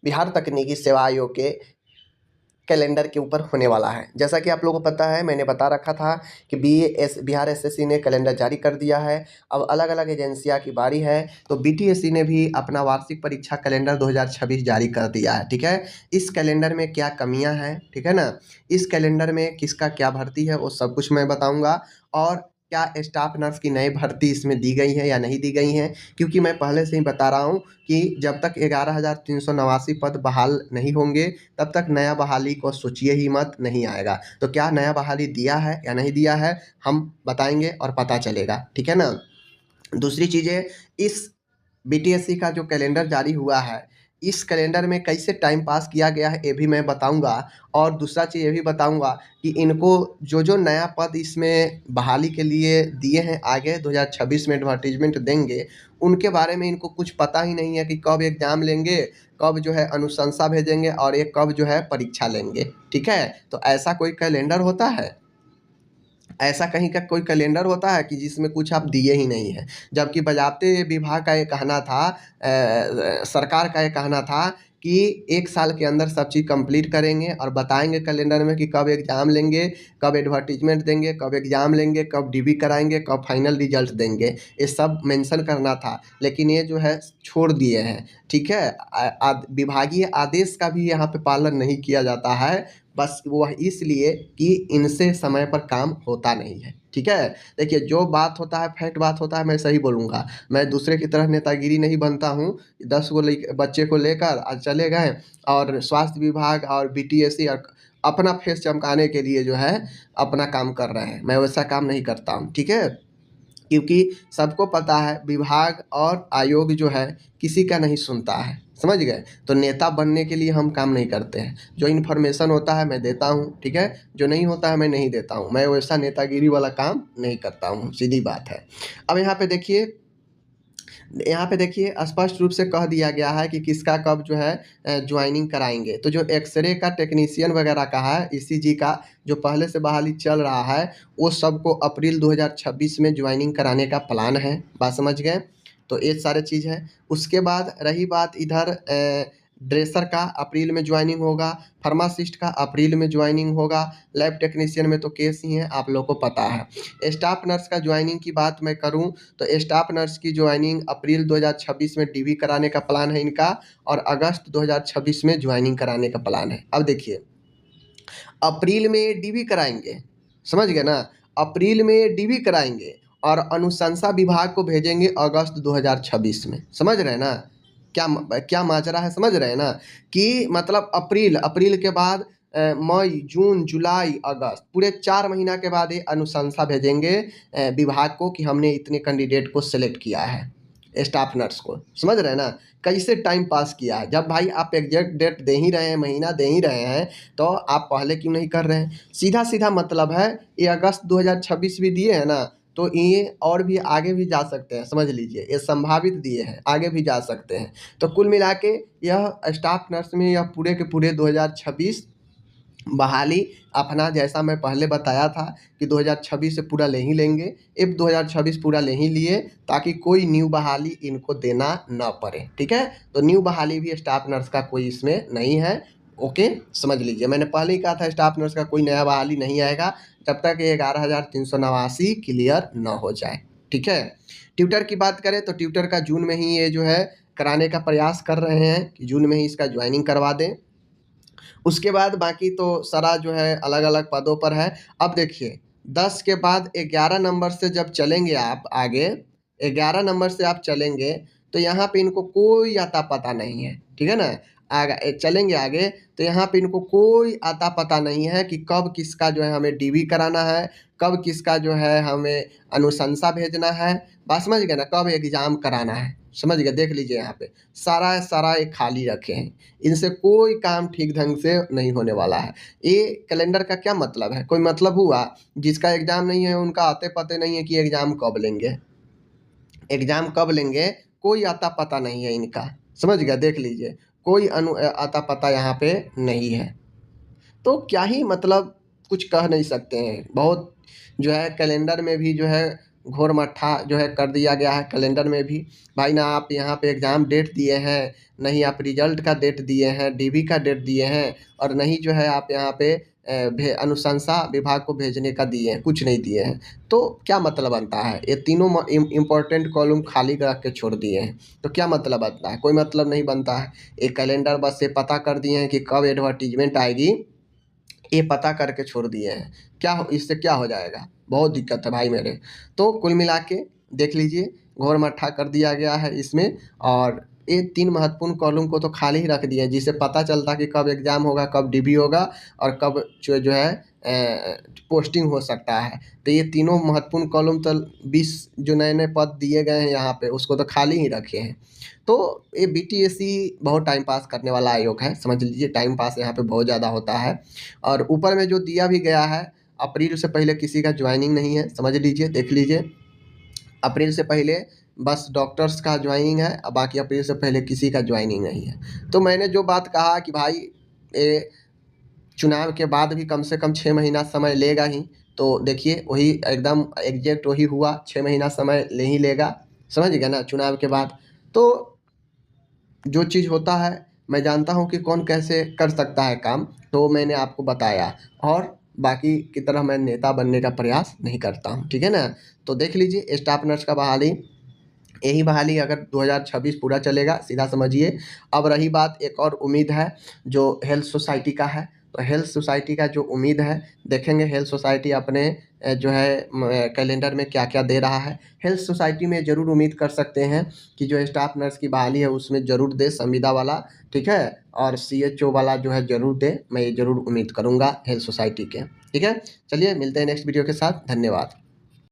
बिहार तकनीकी सेवा आयोग के कैलेंडर के ऊपर होने वाला है। जैसा कि आप लोगों को पता है, मैंने बता रखा था कि बिहार एसएससी ने कैलेंडर जारी कर दिया है। अब अलग अलग एजेंसियां की बारी है, तो बीटीएससी ने भी अपना वार्षिक परीक्षा कैलेंडर 2026 जारी कर दिया है। ठीक है, इस कैलेंडर में क्या कमियां हैं, ठीक है ना, इस कैलेंडर में किसका क्या भर्ती है वो सब कुछ मैं बताऊँगा। और क्या स्टाफ नर्स की नई भर्ती इसमें दी गई है या नहीं दी गई है, क्योंकि मैं पहले से ही बता रहा हूँ कि जब तक 11,389 पद बहाल नहीं होंगे तब तक नया बहाली को सोचिए ही मत, नहीं आएगा। तो क्या नया बहाली दिया है या नहीं दिया है हम बताएंगे और पता चलेगा, ठीक है ना। दूसरी चीज़ें, इस बीटीएससी का जो कैलेंडर जारी हुआ है, इस कैलेंडर में कैसे टाइम पास किया गया है ये भी मैं बताऊंगा। और दूसरा चीज़ ये भी बताऊंगा कि इनको जो जो नया पद इसमें बहाली के लिए दिए हैं, आगे 2026 में एडवर्टीजमेंट देंगे, उनके बारे में इनको कुछ पता ही नहीं है कि कब एग्ज़ाम लेंगे, कब जो है अनुशंसा भेजेंगे और ये कब जो है परीक्षा लेंगे। ठीक है, तो ऐसा कोई कैलेंडर होता है, ऐसा कहीं का कोई कैलेंडर होता है कि जिसमें कुछ आप दिए ही नहीं हैं। जबकि बजाते विभाग का ये कहना था, सरकार का ये कहना था कि 1 साल के अंदर सब चीज़ कंप्लीट करेंगे और बताएंगे कैलेंडर में कि कब एग्ज़ाम लेंगे, कब एडवर्टीजमेंट देंगे, कब एग्ज़ाम लेंगे, कब डीबी कराएंगे, कब फाइनल रिजल्ट देंगे, ये सब मेंशन करना था। लेकिन ये जो है छोड़ दिए हैं। ठीक है, विभागीय आदेश का भी यहाँ पे पालन नहीं किया जाता है, बस वह इसलिए कि इनसे समय पर काम होता नहीं है। ठीक है, देखिए जो बात होता है फैक्ट बात होता है, मैं सही बोलूँगा। मैं दूसरे की तरह नेतागिरी नहीं बनता हूँ। 10 को बच्चे को लेकर आज चले गए और स्वास्थ्य विभाग और बीटीएससी और अपना फेस चमकाने के लिए जो है अपना काम कर रहे हैं। मैं वैसा काम नहीं करता हूँ, ठीक है। क्योंकि सबको पता है विभाग और आयोग जो है किसी का नहीं सुनता है, समझ गए। तो नेता बनने के लिए हम काम नहीं करते हैं। जो इन्फॉर्मेशन होता है मैं देता हूँ, ठीक है, जो नहीं होता है मैं नहीं देता हूँ। मैं वैसा नेतागिरी वाला काम नहीं करता हूँ, सीधी बात है। अब यहाँ पे देखिए स्पष्ट रूप से कह दिया गया है कि किसका कब जो है ज्वाइनिंग कराएंगे। तो जो एक्सरे का टेक्नीशियन वगैरह का है, ईसीजी का जो पहले से बहाली चल रहा है, वो सबको अप्रैल 2026 में ज्वाइनिंग कराने का प्लान है। बात समझ गए। तो ये सारे चीज़ है। उसके बाद रही बात इधर ड्रेसर का अप्रैल में ज्वाइनिंग होगा, फार्मासिस्ट का अप्रैल में ज्वाइनिंग होगा, लैब टेक्नीशियन में तो केस ही है, आप लोगों को पता है। स्टाफ नर्स का ज्वाइनिंग की बात मैं करूं तो स्टाफ नर्स की ज्वाइनिंग अप्रैल 2026 में डीवी कराने का प्लान है इनका, और अगस्त 2026 में ज्वाइनिंग कराने का प्लान है। अब देखिए अप्रैल में डीवी कराएंगे, समझ गए ना, अप्रैल में डीवी कराएंगे और अनुशंसा विभाग को भेजेंगे अगस्त 2026 में। समझ रहे हैं ना क्या क्या माजरा है, समझ रहे हैं ना। कि मतलब अप्रैल के बाद मई जून जुलाई अगस्त पूरे 4 महीना के बाद ये अनुशंसा भेजेंगे विभाग को कि हमने इतने कैंडिडेट को सिलेक्ट किया है स्टाफ नर्स को। समझ रहे हैं ना कैसे टाइम पास किया है। जब भाई आप एग्जैक्ट डेट दे ही रहे हैं, महीना दे ही रहे हैं, तो आप पहले क्यों नहीं कर रहे हैं। सीधा सीधा मतलब है, ये अगस्त 2026 भी दिए हैं ना, तो ये और भी आगे भी जा सकते हैं, समझ लीजिए ये संभावित दिए हैं, आगे भी जा सकते हैं। तो कुल मिला के यह स्टाफ नर्स में यह पूरे के पूरे 2026 बहाली अपना, जैसा मैं पहले बताया था कि 2026 से पूरा ले ही लेंगे। अब 2026 पूरा ले ही लिए ताकि कोई न्यू बहाली इनको देना न पड़े। ठीक है, तो न्यू बहाली भी स्टाफ नर्स का कोई इसमें नहीं है। ओके, समझ लीजिए मैंने पहले ही कहा था स्टाफ नर्स का कोई नया बहाली नहीं आएगा जब तक ये 11,389 क्लियर न हो जाए। ठीक है, ट्यूटर की बात करें तो ट्यूटर का जून में ही ये जो है कराने का प्रयास कर रहे हैं कि जून में ही इसका ज्वाइनिंग करवा दें। उसके बाद बाकी तो सारा जो है अलग अलग पदों पर है। अब देखिए 10 के बाद 11 नंबर से जब चलेंगे आप आगे, 11 नंबर से आप चलेंगे तो यहाँ पे इनको कोई आता पता नहीं है। ठीक है ना, आगे चलेंगे आगे तो यहाँ पे इनको कोई आता पता नहीं है कि कब किसका जो है हमें डीवी कराना है, कब किसका जो है हमें अनुशंसा भेजना है। बात समझ गए ना, कब एग्जाम कराना है। समझ गए, देख लीजिए यहाँ पे सारा एक खाली रखे हैं, इनसे कोई काम ठीक ढंग से नहीं होने वाला है। ये कैलेंडर का क्या मतलब है, कोई मतलब हुआ। जिसका एग्जाम नहीं है उनका आते पते नहीं है कि एग्जाम कब लेंगे, एग्जाम कब लेंगे कोई आता पता नहीं है इनका। समझ गया, देख लीजिए कोई आता पता यहाँ पे नहीं है। तो क्या ही मतलब कुछ कह नहीं सकते हैं। बहुत जो है कैलेंडर में भी जो है घोर मट्ठा जो है कर दिया गया है कैलेंडर में भी। भाई ना आप यहाँ पे एग्ज़ाम डेट दिए हैं, नहीं आप रिजल्ट का डेट दिए हैं, डीवी का डेट दिए हैं, और नहीं जो है आप यहाँ पे अनुशंसा विभाग को भेजने का दिए हैं, कुछ नहीं दिए हैं। तो क्या मतलब बनता है? ये तीनों इम्पोर्टेंट कॉलम खाली रख के छोड़ दिए हैं, तो क्या मतलब बनता है? कोई मतलब नहीं बनता है। एक कैलेंडर बस ये पता कर दिए हैं कि कब एडवर्टीजमेंट आएगी, ये पता करके छोड़ दिए हैं। इससे क्या हो जाएगा? बहुत दिक्कत है भाई मेरे। तो कुल मिला के देख लीजिए, घोर मट्ठा कर दिया गया है इसमें, और ये 3 महत्वपूर्ण कॉलम को तो खाली ही रख दिए हैं, जिससे पता चलता कि कब एग्ज़ाम होगा, कब डीबी होगा, और कब जो है पोस्टिंग हो सकता है। तो ये तीनों महत्वपूर्ण कॉलम तो 20 जो नए-नए पद दिए गए हैं यहाँ पे, उसको तो खाली ही रखे हैं। तो ये बीटीएससी बहुत टाइम पास करने वाला आयोग है, समझ लीजिए टाइम पास यहाँ पे बहुत ज़्यादा होता है। और ऊपर में जो दिया भी गया है, अप्रैल से पहले किसी का ज्वाइनिंग नहीं है, समझ लीजिए, देख लीजिए। अप्रैल से पहले बस डॉक्टर्स का ज्वाइनिंग है, बाकी अप्रैल से पहले किसी का ज्वाइनिंग नहीं है। तो मैंने जो बात कहा कि भाई ये चुनाव के बाद भी कम से कम 6 महीना समय लेगा ही, तो देखिए वही एकदम एग्जैक्ट वही हुआ, 6 महीना समय ले ही लेगा, समझ गए ना, चुनाव के बाद। तो जो चीज़ होता है, मैं जानता हूँ कि कौन कैसे कर सकता है काम, तो मैंने आपको बताया, और बाकी की तरह मैं नेता बनने का प्रयास नहीं करता हूँ, ठीक है ना। तो देख लीजिए स्टाफ नर्स का बहाली, यही बहाली अगर 2026 पूरा चलेगा, सीधा समझिए। अब रही बात, एक और उम्मीद है जो हेल्थ सोसाइटी का है, तो हेल्थ सोसाइटी का जो उम्मीद है, देखेंगे हेल्थ सोसाइटी अपने जो है कैलेंडर में क्या-क्या दे रहा है। हेल्थ सोसाइटी में ज़रूर उम्मीद कर सकते हैं कि जो स्टाफ नर्स की बहाली है उसमें ज़रूर दे संविदा वाला, ठीक है? और सीएचओ वाला जो है ज़रूर दे, मैं ये ज़रूर उम्मीद करूँगा हेल्थ सोसाइटी के, ठीक है? चलिए मिलते हैं नेक्स्ट वीडियो के साथ, धन्यवाद।